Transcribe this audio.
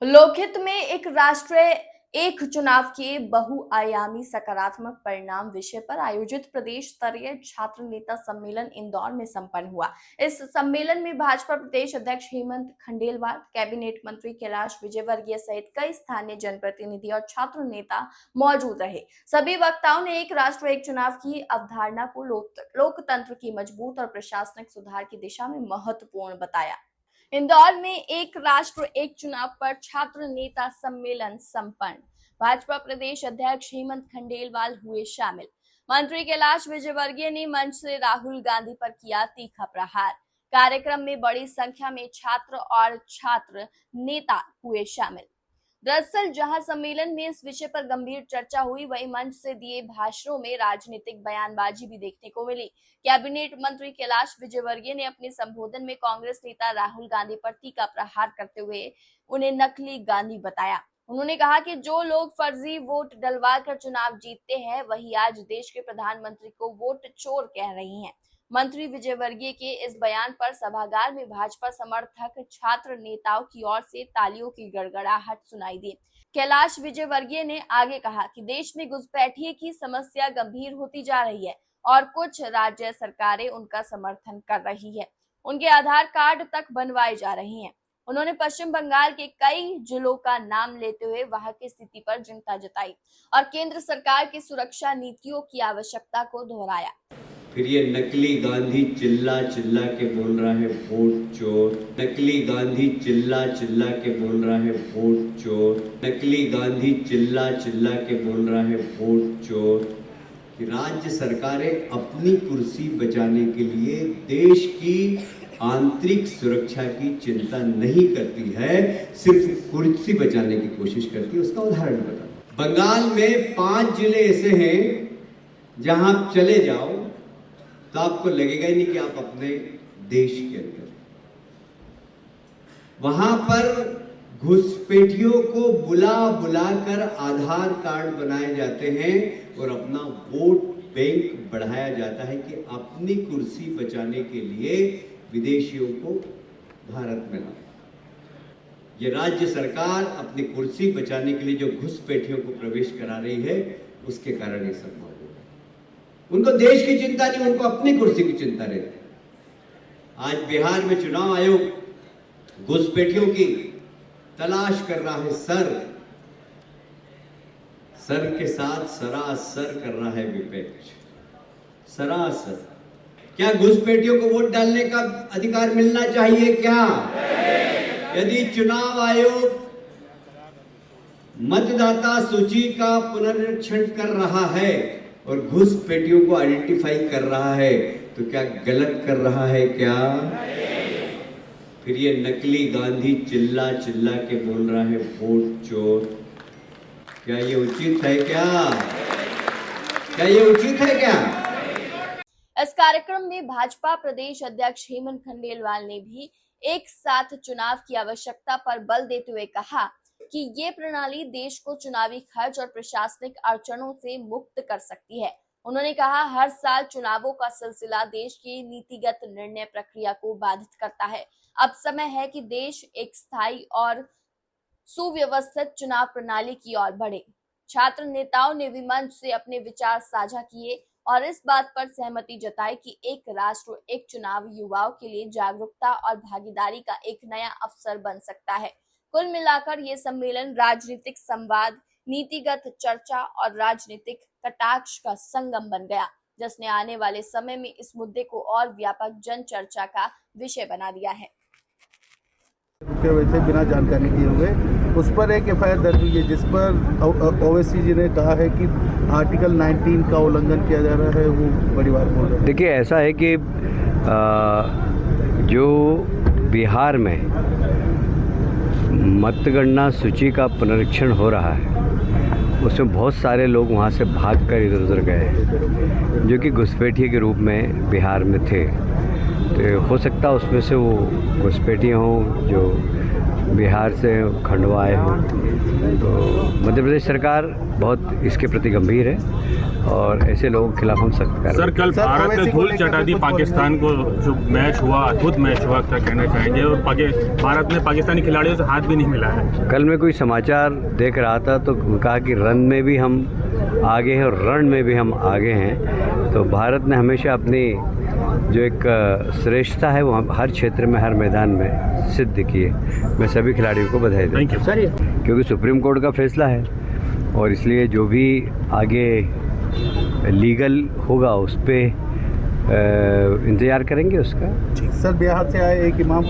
लोकहित में एक राष्ट्र एक चुनाव के बहुआयामी सकारात्मक परिणाम विषय पर आयोजित प्रदेश स्तरीय छात्र नेता सम्मेलन इंदौर में संपन्न हुआ। इस सम्मेलन में भाजपा प्रदेश अध्यक्ष हेमंत खंडेलवाल, कैबिनेट मंत्री कैलाश विजयवर्गीय सहित कई स्थानीय जनप्रतिनिधि और छात्र नेता मौजूद रहे। सभी वक्ताओं ने एक राष्ट्र एक चुनाव की अवधारणा को लोकतंत्र की मजबूत और प्रशासनिक सुधार की दिशा में महत्वपूर्ण बताया। इंदौर में एक राष्ट्र एक चुनाव पर छात्र नेता सम्मेलन संपन्न। भाजपा प्रदेश अध्यक्ष हेमंत खंडेलवाल हुए शामिल। मंत्री कैलाश विजयवर्गीय ने मंच से राहुल गांधी पर किया तीखा प्रहार। कार्यक्रम में बड़ी संख्या में छात्र और छात्र नेता हुए शामिल। दरअसल जहां सम्मेलन में इस विषय पर गंभीर चर्चा हुई, वहीं मंच से दिए भाषणों में राजनीतिक बयानबाजी भी देखने को मिली। कैबिनेट मंत्री कैलाश विजयवर्गीय ने अपने संबोधन में कांग्रेस नेता राहुल गांधी पर तीखा प्रहार करते हुए उन्हें नकली गांधी बताया। उन्होंने कहा कि जो लोग फर्जी वोट डलवा कर चुनाव जीतते हैं, वही आज देश के प्रधानमंत्री को वोट चोर कह रही हैं। मंत्री विजयवर्गीय के इस बयान पर सभागार में भाजपा समर्थक छात्र नेताओं की ओर से तालियों की गड़गड़ाहट सुनाई दी। कैलाश विजयवर्गीय ने आगे कहा कि देश में घुसपैठिए की समस्या गंभीर होती जा रही है और कुछ राज्य सरकारें उनका समर्थन कर रही है। उनके आधार कार्ड तक बनवाए जा रहे हैं। उन्होंने पश्चिम बंगाल के कई जिलों का नाम लेते हुए वहां की स्थिति पर चिंता जताई और केंद्र सरकार की सुरक्षा नीतियों की आवश्यकता को दोहराया। फिर ये नकली गांधी चिल्ला चिल्ला के बोल रहा है वोट चोर, नकली गांधी चिल्ला चिल्ला के बोल रहा है वोट चोर, नकली गांधी चिल्ला चिल्ला के बोल रहा है वोट चोर। कि राज्य सरकारें अपनी कुर्सी बचाने के लिए देश की आंतरिक सुरक्षा की चिंता नहीं करती है, सिर्फ कुर्सी बचाने की कोशिश करती है। उसका उदाहरण बता, बंगाल में 5 जिले ऐसे हैं जहां आप चले जाओ तो आपको लगेगा ही नहीं कि आप अपने देश के अंदर। वहां पर घुसपैठियों को बुला बुलाकर आधार कार्ड बनाए जाते हैं और अपना वोट बैंक बढ़ाया जाता है कि अपनी कुर्सी बचाने के लिए विदेशियों को भारत में लाए। ये राज्य सरकार अपनी कुर्सी बचाने के लिए जो घुसपैठियों को प्रवेश करा रही है, उसके कारण ये सब मौजूद है। उनको देश की चिंता नहीं, उनको अपनी कुर्सी की चिंता रहती। आज बिहार में चुनाव आयोग घुसपैठियों की तलाश कर रहा है। सर के साथ सरासर कर रहा है विपक्ष, सरासर। क्या घुसपैठियों को वोट डालने का अधिकार मिलना चाहिए क्या? यदि चुनाव आयोग मतदाता सूची का पुनरीक्षण कर रहा है और घुसपैठियों को आइडेंटिफाई कर रहा है, तो क्या गलत कर रहा है क्या? फिर ये नकली गांधी चिल्ला चिल्ला के बोल रहा है वोट चोर। क्या ये उचित है क्या? क्या ये उचित है क्या? इस कार्यक्रम में भाजपा प्रदेश अध्यक्ष हेमंत खंडेलवाल ने भी एक साथ चुनाव की आवश्यकता पर बल देते हुए कहा कि ये प्रणाली देश को चुनावी खर्च और प्रशासनिक अड़चनों से मुक्त कर सकती है। उन्होंने कहा, हर साल चुनावों का सिलसिला देश की नीतिगत निर्णय प्रक्रिया को बाधित करता है। अब समय है कि देश एक स्थायी और सुव्यवस्थित चुनाव प्रणाली की ओर बढ़े। छात्र नेताओं ने भी मंच से अपने विचार साझा किए और इस बात पर सहमति जताई कि एक राष्ट्र एक चुनाव युवाओं के लिए जागरूकता और भागीदारी का एक नया अवसर बन सकता है। कुल मिलाकर ये सम्मेलन राजनीतिक संवाद, नीतिगत चर्चा और राजनीतिक कटाक्ष का संगम बन गया, जिसने आने वाले समय में इस मुद्दे को और व्यापक जन चर्चा का विषय बना दिया है। वैसे बिना जानकारी दिए हुए उस पर एक एफआईआर दर्ज हुई है, जिस पर ओवैसी जी ने कहा है कि आर्टिकल 19 का उल्लंघन किया जा रहा है। वो बड़ी बात बोल रहे हैं। देखिए, ऐसा है कि जो बिहार में मतगणना सूची का पुनरीक्षण हो रहा है, उसमें बहुत सारे लोग वहाँ से भागकर इधर उधर गए जो कि घुसपैठिए के रूप में बिहार में थे। तो हो सकता है उसमें से वो घुसपैठिए हों जो बिहार से खंडवा आए हैं। तो मध्य प्रदेश सरकार बहुत इसके प्रति गंभीर है और ऐसे लोगों के खिलाफ हम सख्त कार्रवाई। सर कल सर, भारत ओवैसी ने को धूल लेकर चटा दी कुछ बोलेंगे? पाकिस्तान को, जो मैच हुआ अद्भुत मैच हुआ, क्या कहना चाहेंगे? और भारत ने पाकिस्तानी खिलाड़ियों से हाथ भी नहीं मिलाया। कल मैं कोई समाचार देख रहा था तो कहा कि रन में भी हम आगे हैं और रण में भी हम आगे हैं। तो भारत ने हमेशा अपनी जो एक श्रेष्ठता है वो हर क्षेत्र में, हर मैदान में सिद्ध की है। मैं सभी खिलाड़ियों को बधाई देता हूं। Thank you sir. क्योंकि सुप्रीम कोर्ट का फैसला है और इसलिए जो भी आगे लीगल होगा उस पर इंतज़ार करेंगे उसका। सर बिहार से आए एक इमाम